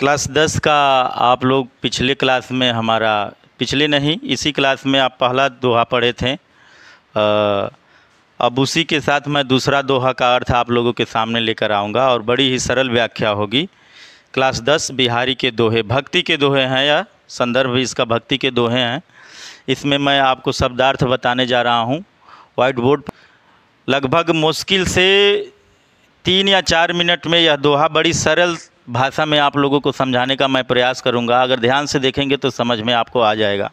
Class 10 का आप लोग पिछले क्लास में पिछले नहीं इसी क्लास में आप पहला दोहा पढ़े थे। अब उसी के साथ मैं दूसरा दोहा का अर्थ आप लोगों के सामने लेकर आऊँगा और बड़ी ही सरल व्याख्या होगी। क्लास 10 बिहारी के दोहे, भक्ति के दोहे हैं या संदर्भ इसका भक्ति के दोहे हैं। इसमें मैं आपको शब्दार्थ बताने जा रहा हूँ। व्हाइट बोर्ड लगभग मुश्किल से 3 या 4 मिनट में यह दोहा बड़ी सरल भाषा में आप लोगों को समझाने का मैं प्रयास करूंगा। अगर ध्यान से देखेंगे तो समझ में आपको आ जाएगा।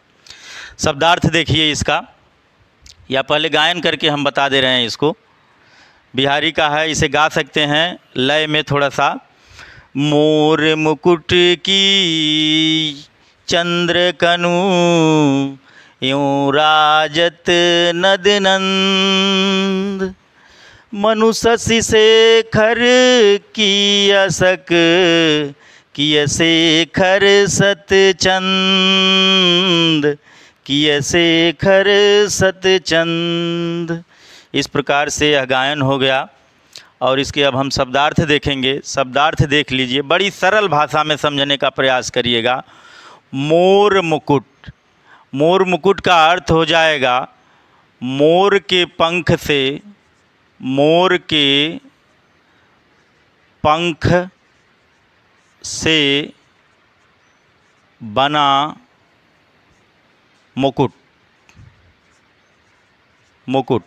शब्दार्थ देखिए इसका, या पहले गायन करके हम बता दे रहे हैं इसको। बिहारी का है, इसे गा सकते हैं लय में थोड़ा सा। मोर मुकुट की चंद्र कनु यूं राजत नद नंद, मनु शशि शेखर की असक किय शेखर सतचंद, किय शेखर सतचंद। इस प्रकार से यह गायन हो गया और इसके अब हम शब्दार्थ देखेंगे। शब्दार्थ देख लीजिए, बड़ी सरल भाषा में समझने का प्रयास करिएगा। मोर मुकुट, मोर मुकुट का अर्थ हो जाएगा मोर के पंख से, मोर के पंख से बना मुकुट। मुकुट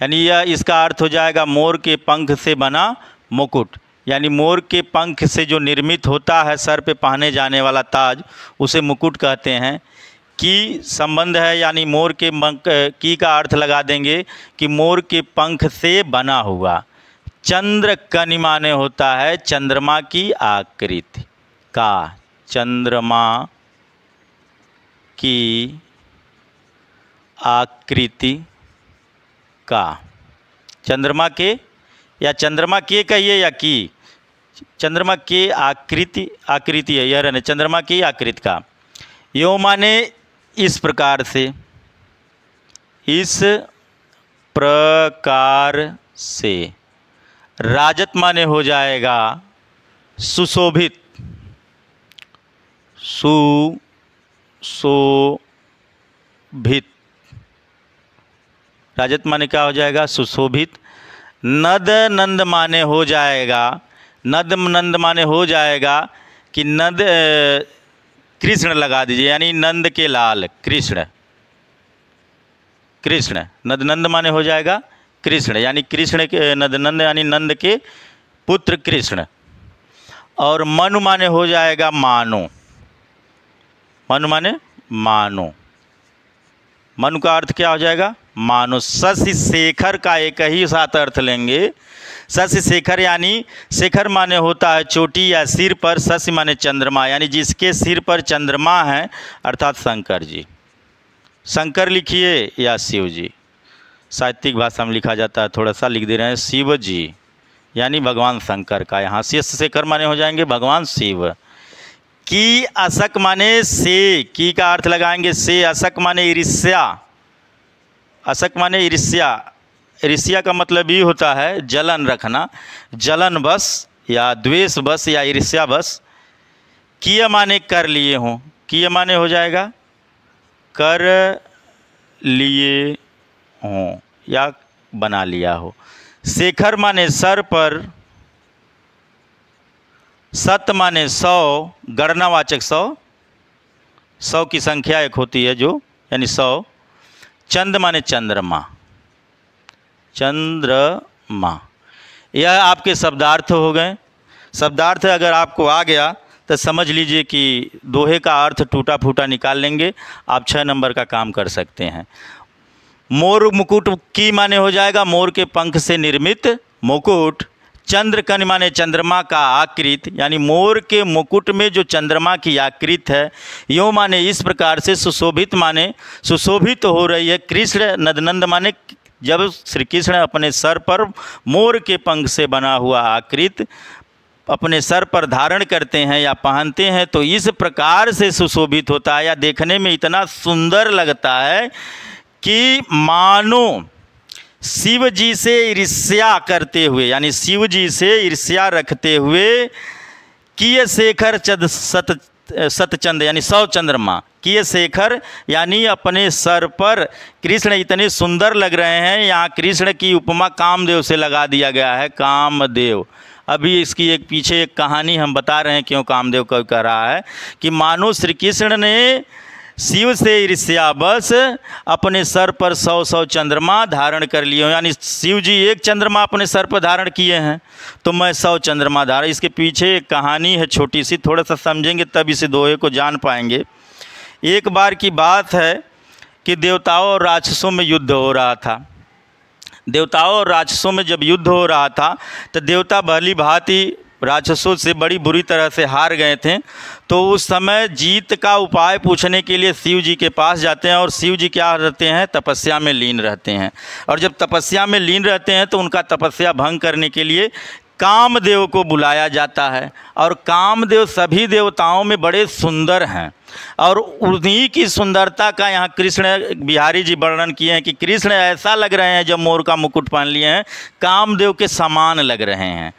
यानी यह इसका अर्थ हो जाएगा मोर के पंख से बना मुकुट, यानी मोर के पंख से जो निर्मित होता है सर पे पहने जाने वाला ताज, उसे मुकुट कहते हैं। की संबंध है, यानी मोर के पंख की का अर्थ लगा देंगे कि मोर के पंख से बना हुआ। चंद्र कनि माने होता है चंद्रमा की आकृति का, चंद्रमा की आकृति का। चंद्रमा के या चंद्रमा के कहिए या की, चंद्रमा के आकृति, आकृति है यह रहने चंद्रमा की आकृति का। यो माने इस प्रकार से, इस प्रकार से। राजत माने हो जाएगा सुशोभित, सुशोभित। राजत माने क्या हो जाएगा? सुशोभित। नद नंद माने हो जाएगा, नद नंद माने हो जाएगा कि नद कृष्ण लगा दीजिए, यानी नंद के लाल कृष्ण। कृष्ण नद नंद माने हो जाएगा कृष्ण, यानी कृष्ण के नद नंद यानी नंद के पुत्र कृष्ण। और मनु माने हो जाएगा मानो, मनु माने मानो। मनु का अर्थ क्या हो जाएगा? मानो। शशि शेखर का एक ही साथ अर्थ लेंगे। शशि शेखर यानी शेखर माने होता है चोटी या सिर पर, शशि माने चंद्रमा, यानी जिसके सिर पर चंद्रमा है अर्थात शंकर जी। शंकर लिखिए या शिव जी, साहित्यिक भाषा में लिखा जाता है, थोड़ा सा लिख दे रहे हैं शिव जी, यानी भगवान शंकर का। यहाँ शेखर माने हो जाएंगे भगवान शिव। की असक माने से, की का अर्थ लगाएंगे से। असक माने ईर्ष्या, असक माने ईर्ष्या। ईर्ष्या का मतलब ही होता है जलन रखना, जलन बस या द्वेष बस या ईर्ष्या बस। किया माने कर लिए हों, किया माने हो जाएगा कर लिए हों या बना लिया हो। शेखर माने सर पर, सत माने 100, गणनावाचक 100, 100 की संख्या एक होती है जो, यानी 100। चंद माने चंद्रमा, चंद्रमा। यह आपके शब्दार्थ हो गए। शब्दार्थ अगर आपको आ गया तो समझ लीजिए कि दोहे का अर्थ टूटा फूटा निकाल लेंगे, आप 6 नंबर का काम कर सकते हैं। मोर मुकुट की माने हो जाएगा मोर के पंख से निर्मित मुकुट। चंद्र कनि माने चंद्रमा का आकृत, यानी मोर के मुकुट में जो चंद्रमा की आकृत है। यो माने इस प्रकार से। सुशोभित माने सुशोभित हो रही है। कृष्ण नदनंद माने जब श्री कृष्ण अपने सर पर मोर के पंख से बना हुआ आकृत अपने सर पर धारण करते हैं या पहनते हैं तो इस प्रकार से सुशोभित होता है या देखने में इतना सुंदर लगता है कि मानो शिव जी से ईर्ष्या करते हुए, यानी शिव जी से ईर्ष्या रखते हुए किए शेखर चद सत सतचंद यानी 100 चंद्रमा। किए शेखर यानी अपने सर पर कृष्ण इतने सुंदर लग रहे हैं। यहाँ कृष्ण की उपमा कामदेव से लगा दिया गया है, कामदेव। अभी इसकी एक पीछे एक कहानी हम बता रहे हैं क्यों कामदेव का कह रहा है कि मानो श्री कृष्ण ने शिव से ईर्ष्यावश अपने सर पर 100 चंद्रमा धारण कर लिए, यानी शिव जी एक चंद्रमा अपने सर पर धारण किए हैं तो मैं 100 चंद्रमा धारण। इसके पीछे एक कहानी है छोटी सी, थोड़ा सा समझेंगे तब इसे दोहे को जान पाएंगे। एक बार की बात है कि देवताओं और राक्षसों में युद्ध हो रहा था। देवताओं और राक्षसों में जब युद्ध हो रहा था तो देवता भली भांति राक्षसों से बड़ी बुरी तरह से हार गए थे। तो उस समय जीत का उपाय पूछने के लिए शिव जी के पास जाते हैं और शिव जी क्या रहते हैं, तपस्या में लीन रहते हैं। और जब तपस्या में लीन रहते हैं तो उनका तपस्या भंग करने के लिए कामदेव को बुलाया जाता है। और कामदेव सभी देवताओं में बड़े सुंदर हैं और उन्हीं की सुंदरता का यहाँ कृष्ण बिहारी जी वर्णन किए हैं कि कृष्ण ऐसा लग रहे हैं जब मोर का मुकुट पहन लिए हैं, कामदेव के समान लग रहे हैं।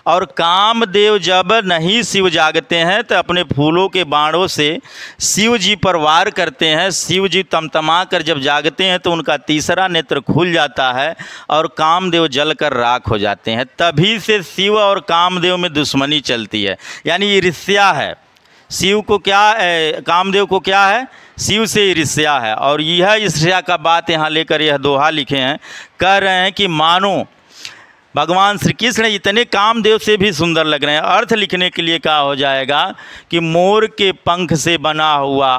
और कामदेव जब नहीं शिव जागते हैं तो अपने फूलों के बाणों से शिव जी पर वार करते हैं। शिव जी तमतमा कर जब जागते हैं तो उनका तीसरा नेत्र खुल जाता है और कामदेव जलकर राख हो जाते हैं। तभी से शिव और कामदेव में दुश्मनी चलती है, यानी ईर्ष्या है। शिव को क्या कामदेव को क्या है, शिव से ईर्ष्या है। और यह ईर्ष्या का बात यहाँ लेकर यह दोहा लिखे हैं, कह रहे हैं कि मानो भगवान श्री कृष्ण इतने कामदेव से भी सुंदर लग रहे हैं। अर्थ लिखने के लिए क्या हो जाएगा कि मोर के पंख से बना हुआ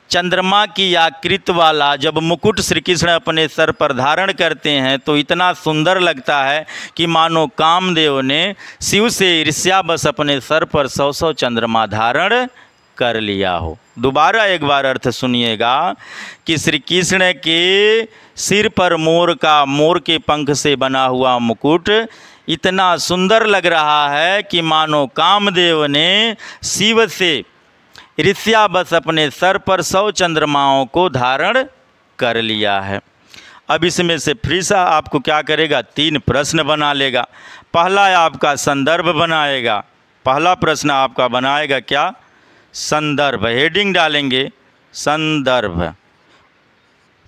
चंद्रमा की आकृति वाला जब मुकुट श्री कृष्ण अपने सर पर धारण करते हैं तो इतना सुंदर लगता है कि मानो कामदेव ने शिव से ईर्ष्यावश अपने सर पर 100 चंद्रमा धारण कर लिया हो। दोबारा एक बार अर्थ सुनिएगा कि श्री कृष्ण के सिर पर मोर के पंख से बना हुआ मुकुट इतना सुंदर लग रहा है कि मानो कामदेव ने शिव से ईर्ष्यावश अपने सर पर 100 चंद्रमाओं को धारण कर लिया है। अब इसमें से फिर से आपको क्या करेगा, 3 प्रश्न बना लेगा। पहला आपका संदर्भ बनाएगा। पहला प्रश्न आपका बनाएगा क्या, संदर्भ। हेडिंग डालेंगे संदर्भ।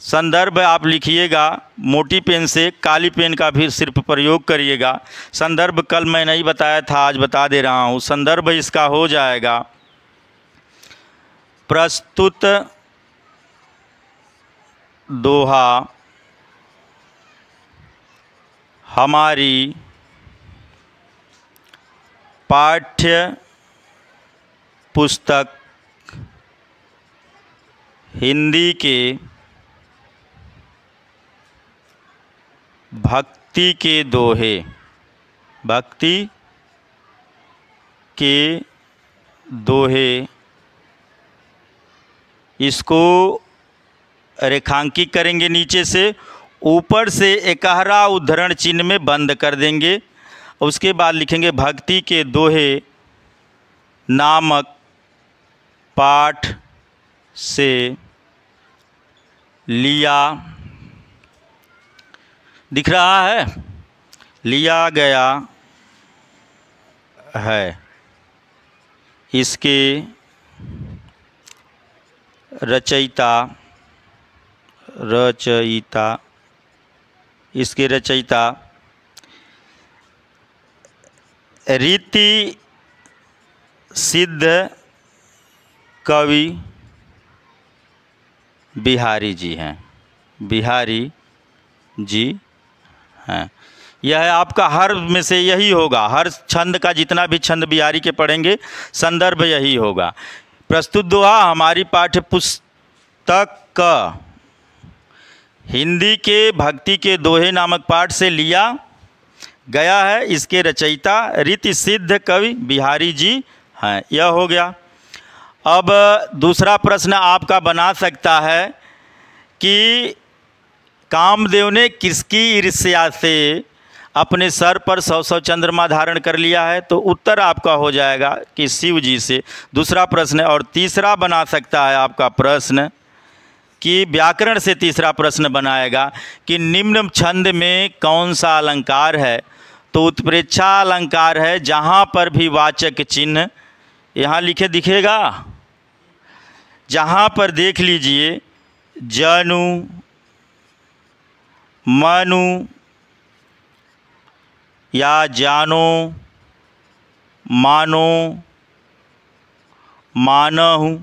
संदर्भ आप लिखिएगा मोटी पेन से, काली पेन का भी सिर्फ प्रयोग करिएगा। संदर्भ कल मैं नहीं बताया था, आज बता दे रहा हूँ। संदर्भ इसका हो जाएगा प्रस्तुत दोहा हमारी पाठ्य पुस्तक हिंदी के भक्ति के दोहे, भक्ति के दोहे, इसको रेखांकित करेंगे नीचे से, ऊपर से एकहरा उद्धरण चिन्ह में बंद कर देंगे। उसके बाद लिखेंगे भक्ति के दोहे नामक पाठ से लिया, दिख रहा है, लिया गया है। इसके इसके रचयिता रीति सिद्ध कवि बिहारी जी हैं, बिहारी जी हैं। यह आपका हर में से यही होगा, हर छंद का जितना भी छंद बिहारी के पढ़ेंगे संदर्भ यही होगा। प्रस्तुत दोहा हमारी पाठ्य पुस्तक का हिंदी के भक्ति के दोहे नामक पाठ से लिया गया है। इसके रचयिता रीति सिद्ध कवि बिहारी जी हैं। यह हो गया। अब दूसरा प्रश्न आपका बना सकता है कि कामदेव ने किसकी ईर्ष्या से अपने सर पर 100 चंद्रमा धारण कर लिया है, तो उत्तर आपका हो जाएगा कि शिव जी से। दूसरा प्रश्न। और तीसरा बना सकता है आपका प्रश्न कि व्याकरण से तीसरा प्रश्न बनाएगा कि निम्न छंद में कौन सा अलंकार है, तो उत्प्रेक्षा अलंकार है। जहाँ पर भी वाचक चिन्ह यहाँ लिखे दिखेगा, जहाँ पर देख लीजिए जनु, मनु या जानो, मानो, मानहु,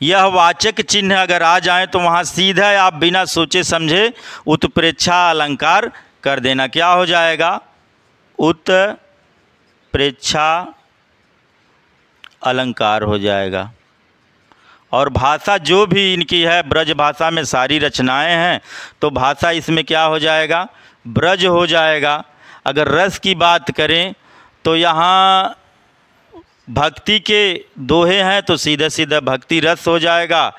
यह वाचक चिन्ह अगर आ जाए तो वहाँ सीधा आप बिना सोचे समझे उत्प्रेक्षा अलंकार कर देना। क्या हो जाएगा? उत्प्रेक्षा अलंकार हो जाएगा। और भाषा जो भी इनकी है, ब्रज भाषा में सारी रचनाएं हैं, तो भाषा इसमें क्या हो जाएगा? ब्रज हो जाएगा। अगर रस की बात करें तो यहाँ भक्ति के दोहे हैं तो सीधा सीधा भक्ति रस हो जाएगा।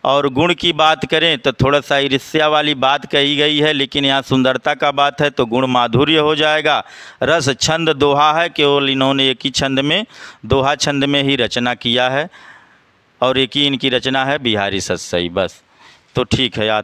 और गुण की बात करें तो थोड़ा सा ईर्ष्या वाली बात कही गई है, लेकिन यहाँ सुंदरता का बात है तो गुण माधुर्य हो जाएगा। रस छंद दोहा है, केवल इन्होंने एक ही छंद में, दोहा छंद में ही रचना किया है, और एक ही इनकी रचना है बिहारी सतसई, बस। तो ठीक है यार।